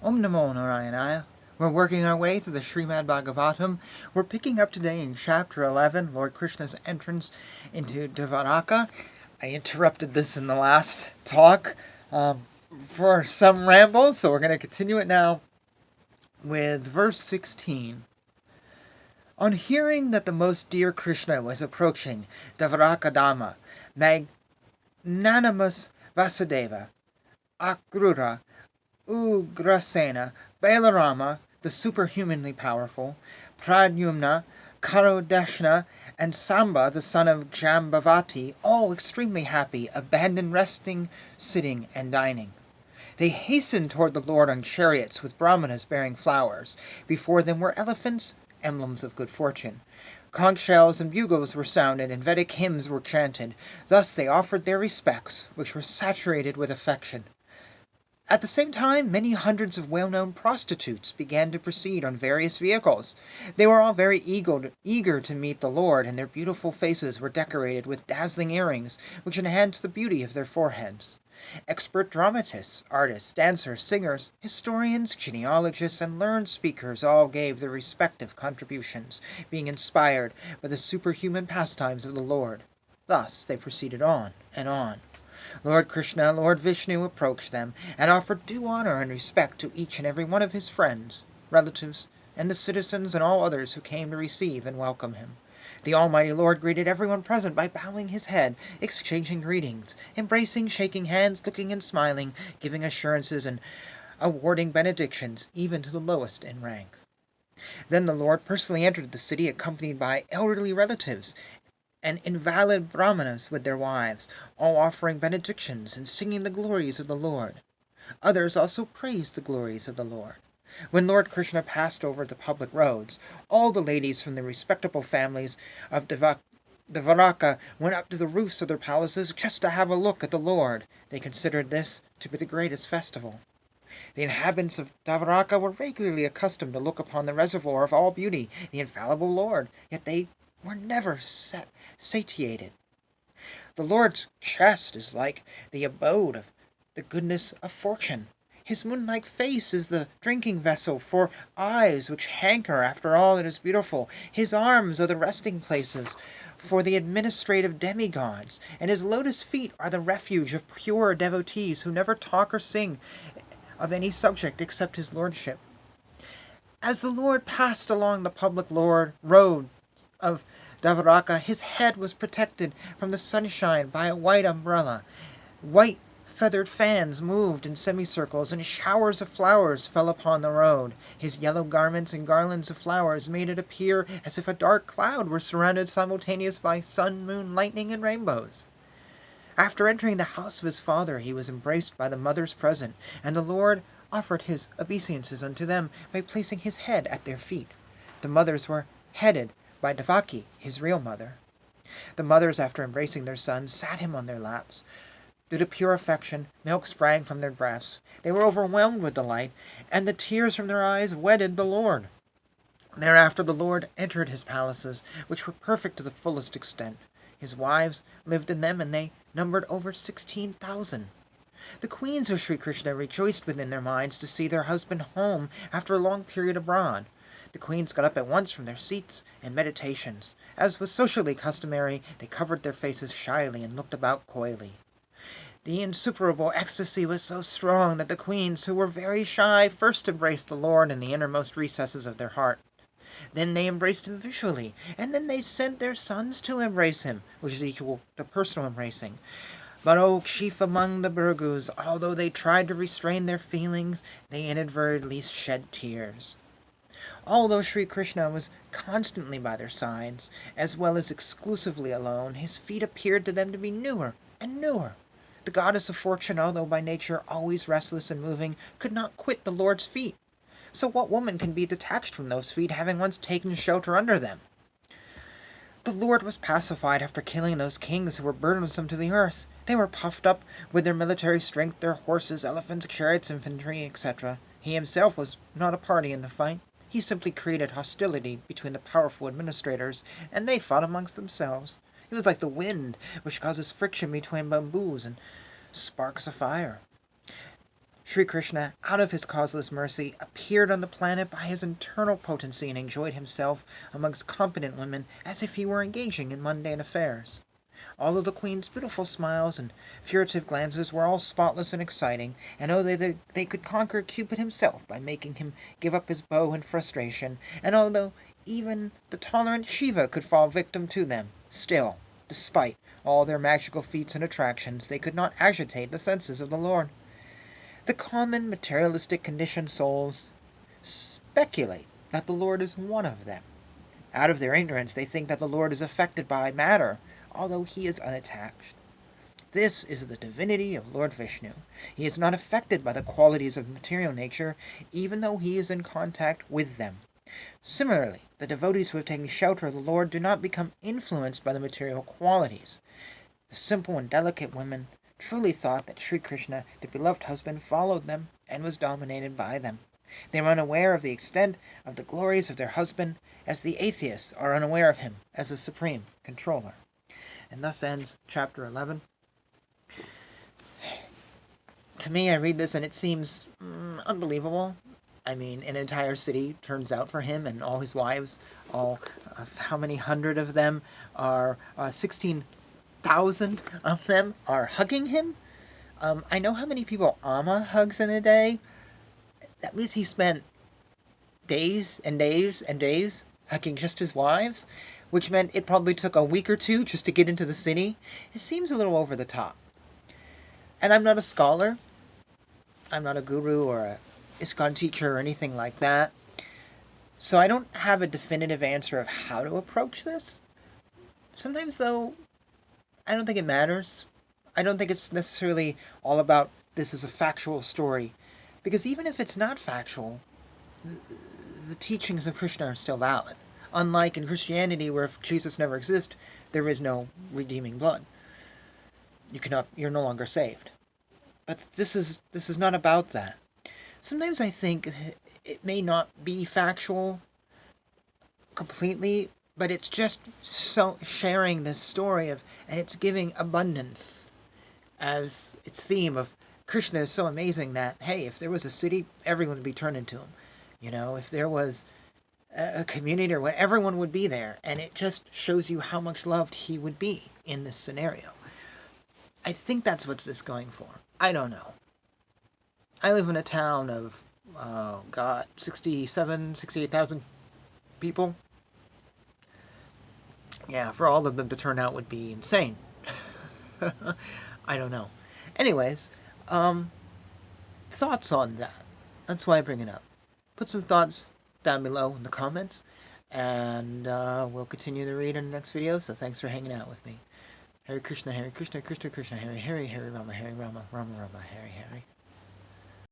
Om Namo Narayana. We're working our way through the Srimad Bhagavatam. We're picking up today in chapter 11, Lord Krishna's entrance into Dvaraka. I interrupted this in the last talk for some ramble, so we're going to continue it now with verse 16. On hearing that the most dear Krishna was approaching Dvarakadama, magnanimous Vasudeva, Akrura, Ugrasena, Balarama, the superhumanly powerful, Pradyumna, Karodashna, and Samba, the son of Jambavati, all extremely happy, abandoned resting, sitting, and dining. They hastened toward the Lord on chariots with brahmanas bearing flowers. Before them were elephants, emblems of good fortune. Conch shells and bugles were sounded, and Vedic hymns were chanted. Thus they offered their respects, which were saturated with affection. At the same time, many hundreds of well-known prostitutes began to proceed on various vehicles. They were all very eager to meet the Lord, and their beautiful faces were decorated with dazzling earrings, which enhanced the beauty of their foreheads. Expert dramatists, artists, dancers, singers, historians, genealogists, and learned speakers all gave their respective contributions, being inspired by the superhuman pastimes of the Lord. Thus they proceeded on and on. Lord Krishna, Lord Vishnu approached them, and offered due honor and respect to each and every one of his friends, relatives, and the citizens and all others who came to receive and welcome him. The Almighty Lord greeted everyone present by bowing his head, exchanging greetings, embracing, shaking hands, looking and smiling, giving assurances and awarding benedictions, even to the lowest in rank. Then the Lord personally entered the city accompanied by elderly relatives and invalid brahmanas with their wives, all offering benedictions and singing the glories of the Lord. Others also praised the glories of the Lord. When Lord Krishna passed over the public roads, all the ladies from the respectable families of Dvaraka went up to the roofs of their palaces just to have a look at the Lord. They considered this to be the greatest festival. The inhabitants of Dvaraka were regularly accustomed to look upon the reservoir of all beauty, the infallible Lord, yet they were never satiated. The Lord's chest is like the abode of the goodness of fortune. His moon-like face is the drinking vessel for eyes which hanker after all that is beautiful. His arms are the resting places for the administrative demigods, and his lotus feet are the refuge of pure devotees who never talk or sing of any subject except his lordship. As the Lord passed along the public road of Dvaraka, his head was protected from the sunshine by a white umbrella. White feathered fans moved in semicircles, and showers of flowers fell upon the road. His yellow garments and garlands of flowers made it appear as if a dark cloud were surrounded simultaneously by sun, moon, lightning, and rainbows. After entering the house of his father, he was embraced by the mothers present, and the Lord offered his obeisances unto them by placing his head at their feet. The mothers were headed by Devaki, his real mother. The mothers, after embracing their sons, sat him on their laps. Due to pure affection, milk sprang from their breasts. They were overwhelmed with delight, and the tears from their eyes wedded the Lord. Thereafter the Lord entered his palaces, which were perfect to the fullest extent. His wives lived in them, and they numbered over 16,000. The queens of Sri Krishna rejoiced within their minds to see their husband home after a long period abroad. The queens got up at once from their seats and meditations. As was socially customary, they covered their faces shyly and looked about coyly. The insuperable ecstasy was so strong that the queens, who were very shy, first embraced the Lord in the innermost recesses of their heart. Then they embraced him visually, and then they sent their sons to embrace him, which is equal to personal embracing. But, chief among the Bhrigus, although they tried to restrain their feelings, they inadvertently shed tears. Although Sri Krishna was constantly by their sides, as well as exclusively alone, his feet appeared to them to be newer and newer. The goddess of fortune, although by nature always restless and moving, could not quit the Lord's feet. So what woman can be detached from those feet, having once taken shelter under them? The Lord was pacified after killing those kings who were burdensome to the earth. They were puffed up with their military strength, their horses, elephants, chariots, infantry, etc. He himself was not a party in the fight. He simply created hostility between the powerful administrators, and they fought amongst themselves. It was like the wind, which causes friction between bamboos and sparks a fire. Sri Krishna, out of his causeless mercy, appeared on the planet by his internal potency and enjoyed himself amongst competent women as if he were engaging in mundane affairs. All of the queen's beautiful smiles and furtive glances were all spotless and exciting, and although they could conquer Cupid himself by making him give up his bow in frustration, and although even the tolerant Shiva could fall victim to them, still, despite all their magical feats and attractions, they could not agitate the senses of the Lord. The common materialistic conditioned souls speculate that the Lord is one of them. Out of their ignorance, they think that the Lord is affected by matter, although he is unattached. This is the divinity of Lord Vishnu. He is not affected by the qualities of material nature, even though he is in contact with them. Similarly, the devotees who have taken shelter of the Lord do not become influenced by the material qualities. The simple and delicate women truly thought that Sri Krishna, the beloved husband, followed them and was dominated by them. They were unaware of the extent of the glories of their husband, as the atheists are unaware of him as the supreme controller. And thus ends chapter 11. To me, I read this and it seems unbelievable. I mean, an entire city turns out for him and all his wives. How many hundred of them are 16,000 of them are hugging him. I know how many people Amma hugs in a day. That means he spent days and days and days hugging just his wives, which meant it probably took a week or two just to get into the city. It seems a little over the top. And I'm not a scholar. I'm not a guru or a ISKCON teacher or anything like that. So I don't have a definitive answer of how to approach this. Sometimes, though, I don't think it matters. I don't think it's necessarily all about this is a factual story. Because even if it's not factual, the teachings of Krishna are still valid. Unlike in Christianity, where if Jesus never exists, there is no redeeming blood. You're no longer saved. But this is not about that. Sometimes I think it may not be factual completely, but it's just so sharing this story of, and it's giving abundance as its theme of Krishna is so amazing that, hey, if there was a city, everyone would be turned into him. If there was a community or what, everyone would be there. And it just shows you how much loved he would be in this scenario. I think that's what this going for. I don't know. I live in a town of, 68,000 people. Yeah, for all of them to turn out would be insane. I don't know. Anyways, thoughts on that. That's why I bring it up. Put some thoughts down below in the comments, and we'll continue to read in the next video, so thanks for hanging out with me. Hare Krishna, Krishna Krishna, Hare Hare, Hare Rama, Rama Rama, Hare Hare.